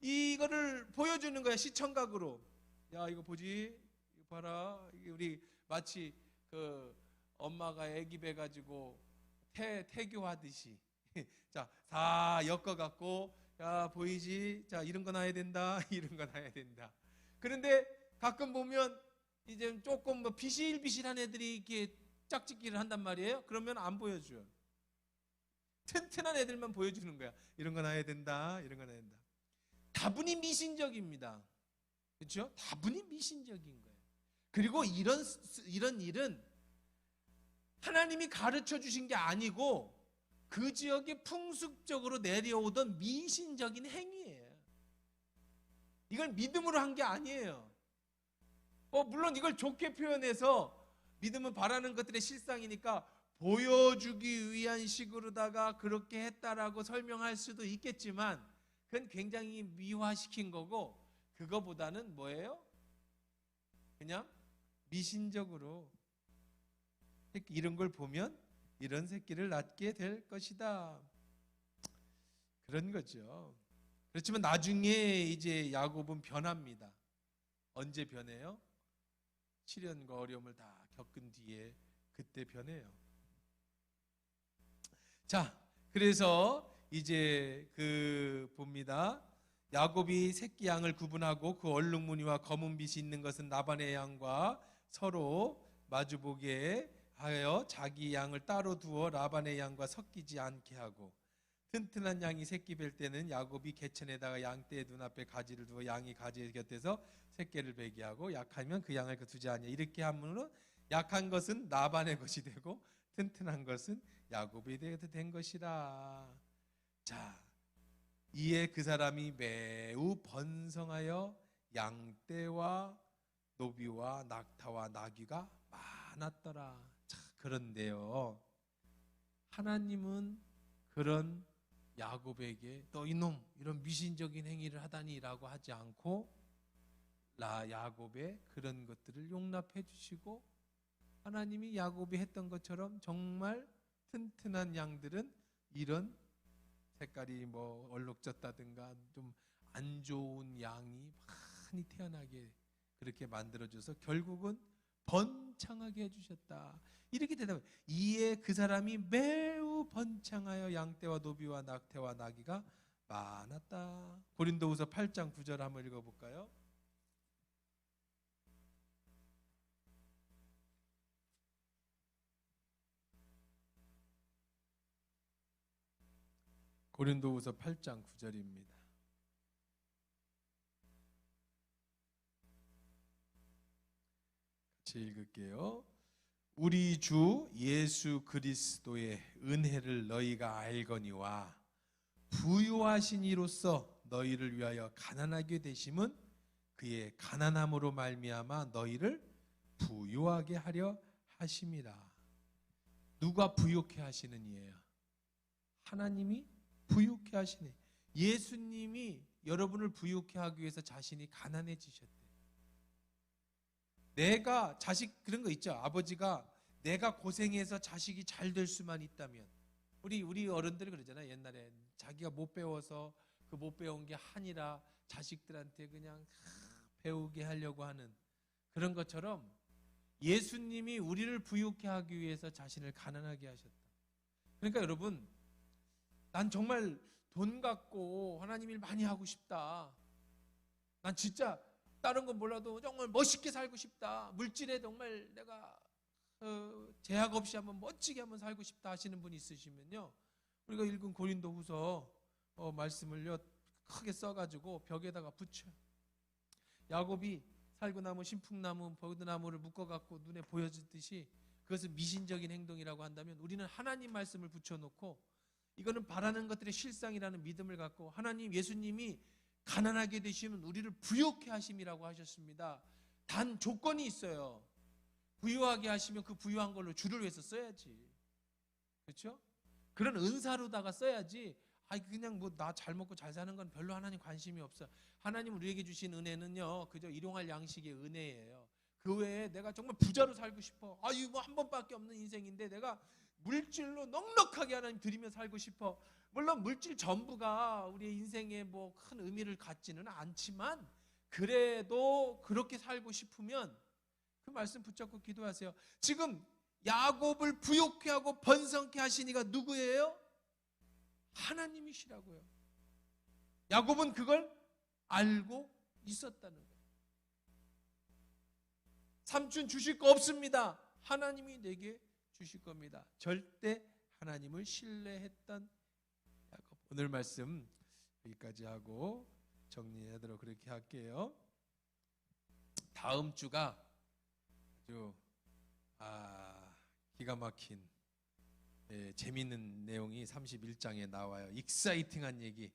이거를 보여주는 거야. 시청각으로. 야, 이거 보지? 이거 봐라. 이게 우리 마치 그 엄마가 아기 배 가지고 태교하듯이 자, 다 엮어갖고, 야, 보이지? 자, 이런 거 놔야 된다. 이런 거 놔야 된다. 그런데 가끔 보면 이제 조금 뭐 비실비실한 애들이 이렇게 짝짓기를 한단 말이에요. 그러면 안 보여줘요. 튼튼한 애들만 보여주는 거야. 이런 거 놔야 된다. 이런 거 놔야 된다. 다분히 미신적입니다. 그렇죠? 다분히 미신적인 거예요. 그리고 이런 일은 하나님이 가르쳐 주신 게 아니고 그 지역에 풍습적으로 내려오던 미신적인 행위예요. 이걸 믿음으로 한 게 아니에요. 물론 이걸 좋게 표현해서 믿음은 바라는 것들의 실상이니까 보여주기 위한 식으로다가 그렇게 했다라고 설명할 수도 있겠지만, 그건 굉장히 미화시킨 거고, 그거보다는 뭐예요? 그냥 미신적으로 이런 걸 보면 이런 새끼를 낳게 될 것이다, 그런 거죠. 그렇지만 나중에 이제 야곱은 변합니다. 언제 변해요? 시련과 어려움을 다 겪은 뒤에 그때 변해요. 자, 그래서 이제 봅니다. 야곱이 새끼 양을 구분하고 그 얼룩무늬와 검은 빛이 있는 것은 나반의 양과 서로 마주보게 하여 자기 양을 따로 두어 라반의 양과 섞이지 않게 하고, 튼튼한 양이 새끼 뵐 때는 야곱이 개천에다가 양떼의 눈앞에 가지를 두어 양이 가지 곁에서 새끼를 베게 하고, 약하면 그 양을 두지 아니하. 이렇게 함으로 약한 것은 라반의 것이 되고 튼튼한 것은 야곱이 된 것이라. 자, 이에 그 사람이 매우 번성하여 양떼와 노비와 낙타와 나귀가 많았더라. 자, 그런데요, 하나님은 그런 야곱에게 너 이놈 이런 미신적인 행위를 하다니라고 하지 않고 야곱의 그런 것들을 용납해 주시고, 하나님이 야곱이 했던 것처럼 정말 튼튼한 양들은 이런 색깔이 뭐 얼룩졌다든가 좀 안 좋은 양이 많이 태어나게 그렇게 만들어줘서 결국은 번창하게 해주셨다. 이렇게 되다 보니 이에 그 사람이 매우 번창하여 양떼와 노비와 낙태와 나귀가 많았다. 고린도후서 8장 9절 한번 읽어볼까요? 고린도후서 8장 9절입니다. 같이 읽을게요. 우리 주 예수 그리스도의 은혜를 너희가 알거니와 부유하신 이로써 너희를 위하여 가난하게 되심은 그의 가난함으로 말미암아 너희를 부유하게 하려 하심이라. 누가 부유케 하시는 이에요? 하나님이 부유케 하시네. 예수님이 여러분을 부유케 하기 위해서 자신이 가난해지셨대. 내가 자식 그런 거 있죠. 아버지가 내가 고생해서 자식이 잘 될 수만 있다면, 우리 어른들이 그러잖아요. 옛날에 자기가 못 배워서 그 못 배운 게 한이라 자식들한테 그냥 배우게 하려고 하는 그런 것처럼 예수님이 우리를 부유케 하기 위해서 자신을 가난하게 하셨다. 그러니까 여러분, 난 정말 돈 갖고 하나님 일 많이 하고 싶다. 난 진짜 다른 건 몰라도 정말 멋있게 살고 싶다. 물질에 정말 내가 제약 없이 한번 멋지게 한번 살고 싶다 하시는 분이 있으시면요, 우리가 읽은 고린도후서 말씀을요 크게 써가지고 벽에다가 붙여요. 야곱이 살구나무, 신풍나무, 버드나무를 묶어갖고 눈에 보여주듯이 그것은 미신적인 행동이라고 한다면, 우리는 하나님 말씀을 붙여놓고 이거는 바라는 것들의 실상이라는 믿음을 갖고, 하나님, 예수님이 가난하게 되시면 우리를 부유케 하심이라고 하셨습니다. 단 조건이 있어요. 부유하게 하시면 그 부유한 걸로 주를 위해서 써야지. 그렇죠? 그런 은사로다가 써야지. 그냥 뭐 나 잘 먹고 잘 사는 건 별로 하나님 관심이 없어. 하나님 우리에게 주신 은혜는요, 그저 일용할 양식의 은혜예요. 그 외에 내가 정말 부자로 살고 싶어. 뭐 한 번밖에 없는 인생인데 내가 물질로 넉넉하게 하나님 드리며 살고 싶어. 물론 물질 전부가 우리의 인생에 뭐 큰 의미를 갖지는 않지만, 그래도 그렇게 살고 싶으면 그 말씀 붙잡고 기도하세요. 지금 야곱을 부욕케 하고 번성케 하신 이가 누구예요? 하나님이시라고요. 야곱은 그걸 알고 있었다는 거예요. 삼촌 주실 거 없습니다. 하나님이 내게 주실 겁니다. 절대 하나님을 신뢰했던 야곱. 오늘 말씀 여기까지 하고 정리하도록 그렇게 할게요. 다음 주가 아주 기가 막힌 재미있는 내용이 31장에 나와요. 익사이팅한 얘기.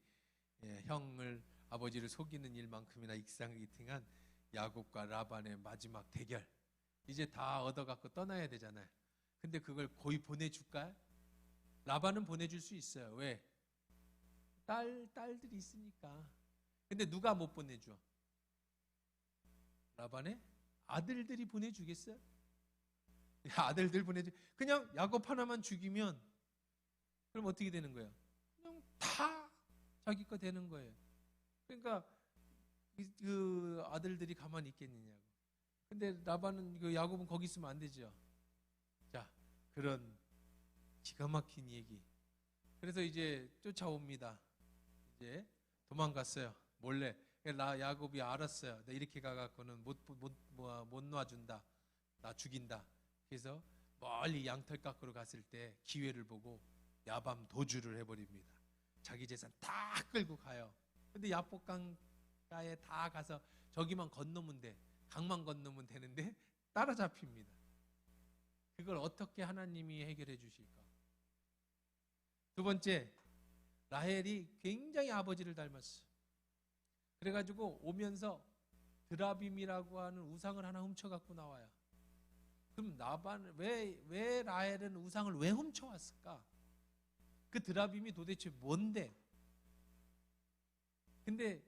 형을, 아버지를 속이는 일만큼이나 익사이팅한 야곱과 라반의 마지막 대결. 이제 다 얻어갖고 떠나야 되잖아요. 근데 그걸 거의 보내줄까요? 라반은 보내줄 수 있어요. 왜? 딸들이 있으니까. 근데 누가 못 보내줘? 라반의 아들들이 보내주겠어요? 아들들 보내줘. 그냥 야곱 하나만 죽이면 그럼 어떻게 되는 거예요? 그냥 다 자기 거 되는 거예요. 그러니까 그 아들들이 가만히 있겠느냐고. 근데 라반은, 그 야곱은 거기 있으면 안 되죠. 자, 그런 기가 막힌 얘기. 그래서 이제 쫓아옵니다. 이제 도망갔어요. 몰래. 야곱이 알았어요. 나 이렇게 가갖고는 못 놔준다. 나 죽인다. 그래서 멀리 양털 깎으러 갔을 때 기회를 보고 야밤 도주를 해버립니다. 자기 재산 다 끌고 가요. 근데 야복강가에 다 가서 저기만 건너면 돼. 강만 건너면 되는데 따라잡힙니다. 그걸 어떻게 하나님이 해결해 주실까? 두 번째, 라헬이 굉장히 아버지를 닮았어. 그래가지고 오면서 드라빔이라고 하는 우상을 하나 훔쳐갖고 나와요. 그럼 라반 왜 라헬은 우상을 왜 훔쳐왔을까? 그 드라빔이 도대체 뭔데? 근데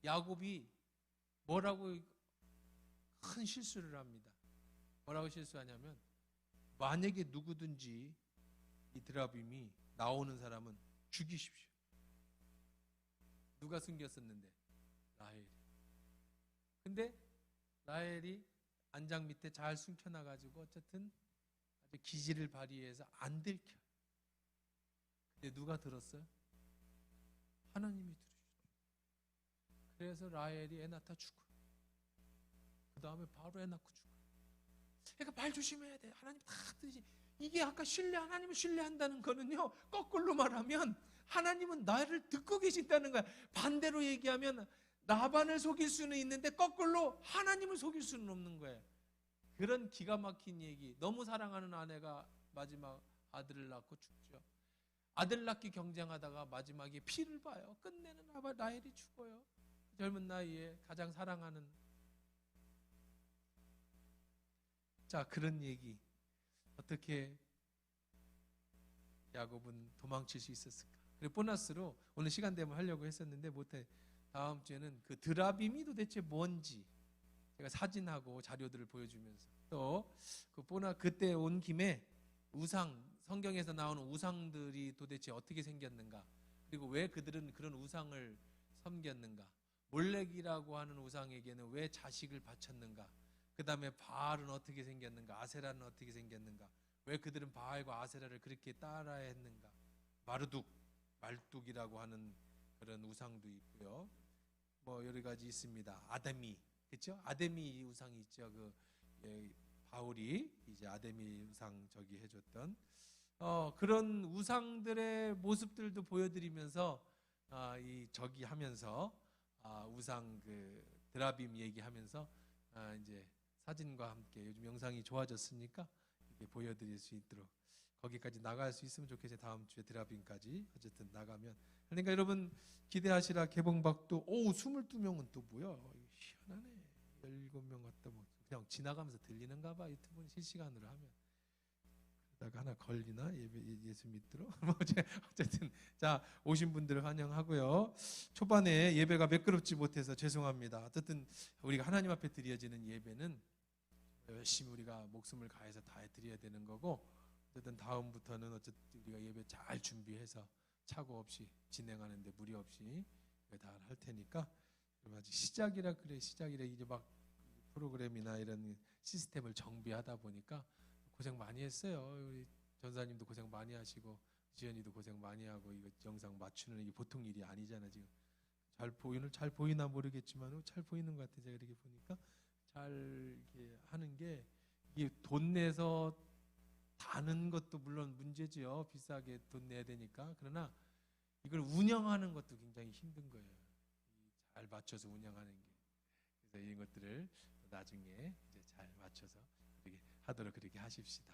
야곱이 뭐라고 큰 실수를 합니다. 뭐라고 실수하냐면 만약에 누구든지 이 드라빔이 나오는 사람은 죽이십시오. 누가 숨겼었는데? 라헬이. 근데 라헬이 안장 밑에 잘 숨겨놔가지고 어쨌든 아주 기지를 발휘해서 안 들켜요. 근데 누가 들었어요? 하나님이 들으셨죠. 그래서 라헬이 애 낳다 죽어요. 그 다음에 바로 애 낳고 죽어요. 그러니까 말 조심해야 돼. 하나님 다 들으시. 이게 아까 하나님을 신뢰한다는 거는요, 거꾸로 말하면 하나님은 나를 듣고 계신다는 거야. 반대로 얘기하면 라반을 속일 수는 있는데 거꾸로 하나님을 속일 수는 없는 거예요. 그런 기가 막힌 얘기. 너무 사랑하는 아내가 마지막 아들을 낳고 죽죠. 아들 낳기 경쟁하다가 마지막에 피를 봐요. 끝내는 라헬이 죽어요. 젊은 나이에 가장 사랑하는. 자, 그런 얘기. 어떻게 야곱은 도망칠 수 있었을까? 그리고 보너스로 오늘 시간 되면 하려고 했었는데 못해. 다음 주에는 그 드라빔이 도대체 뭔지 제가 사진하고 자료들을 보여주면서 또 그 그때 온 김에 성경에서 나오는 우상들이 도대체 어떻게 생겼는가, 그리고 왜 그들은 그런 우상을 섬겼는가, 몰렉이라고 하는 우상에게는 왜 자식을 바쳤는가, 그 다음에 바알은 어떻게 생겼는가, 아세라는 어떻게 생겼는가, 왜 그들은 바알과 아세라를 그렇게 따라했는가, 말뚝이라고 하는 그런 우상도 있고요. 뭐 여러 가지 있습니다. 아데미, 그렇죠? 아데미 우상이 있죠. 바울이 이제 아데미 우상 저기 해줬던 그런 우상들의 모습들도 보여드리면서 저기 하면서 우상 드라빔 얘기하면서 이제 사진과 함께 요즘 영상이 좋아졌으니까 이렇게 보여드릴 수 있도록 거기까지 나갈 수 있으면 좋겠어요. 다음 주에 드라빔까지 어쨌든 나가면. 그러니까 여러분 기대하시라. 개봉박도 22명은 또 뭐야? 희한하네. 17명 같다. 뭐 그냥 지나가면서 들리는가 봐. 유튜브 실시간으로 하면. 그러다가 하나 걸리나? 예수 믿도록. 어쨌든 자, 오신 분들을 환영하고요. 초반에 예배가 매끄럽지 못해서 죄송합니다. 어쨌든 우리가 하나님 앞에 드려지는 예배는 열심히 우리가 목숨을 가해서 다 드려야 되는 거고, 어쨌든 다음부터는 어쨌든 우리가 예배 잘 준비해서 착오 없이 진행하는데 무리 없이 다 할 테니까. 아직 시작이라 그래. 시작이라 이제 막 프로그램이나 이런 시스템을 정비하다 보니까 고생 많이 했어요. 우리 전사님도 고생 많이 하시고 지연이도 고생 많이 하고 이거 영상 맞추는 게 보통 일이 아니잖아. 지금 잘 보이나 모르겠지만 잘 보이는 것 같아. 제가 이렇게 보니까 잘 이렇게 하는 게, 이게 돈 내서 다는 것도 물론 문제지요. 비싸게 돈 내야 되니까. 그러나 이걸 운영하는 것도 굉장히 힘든 거예요. 잘 맞춰서 운영하는 게. 그래서 이런 것들을 나중에 이제 잘 맞춰서 그렇게 하도록 그렇게 하십시다.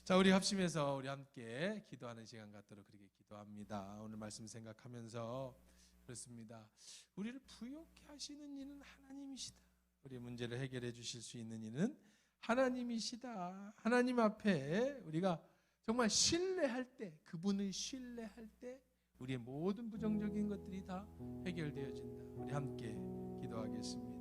자, 우리 합심해서 우리 함께 기도하는 시간 갖도록 그렇게 기도합니다. 오늘 말씀 생각하면서 그렇습니다. 우리를 부욕해 하시는 이는 하나님이시다. 우리 문제를 해결해 주실 수 있는 이는 하나님이시다. 하나님 앞에 우리가 정말 신뢰할 때, 그분을 신뢰할 때 우리의 모든 부정적인 것들이 다 해결되어진다. 우리 함께 기도하겠습니다.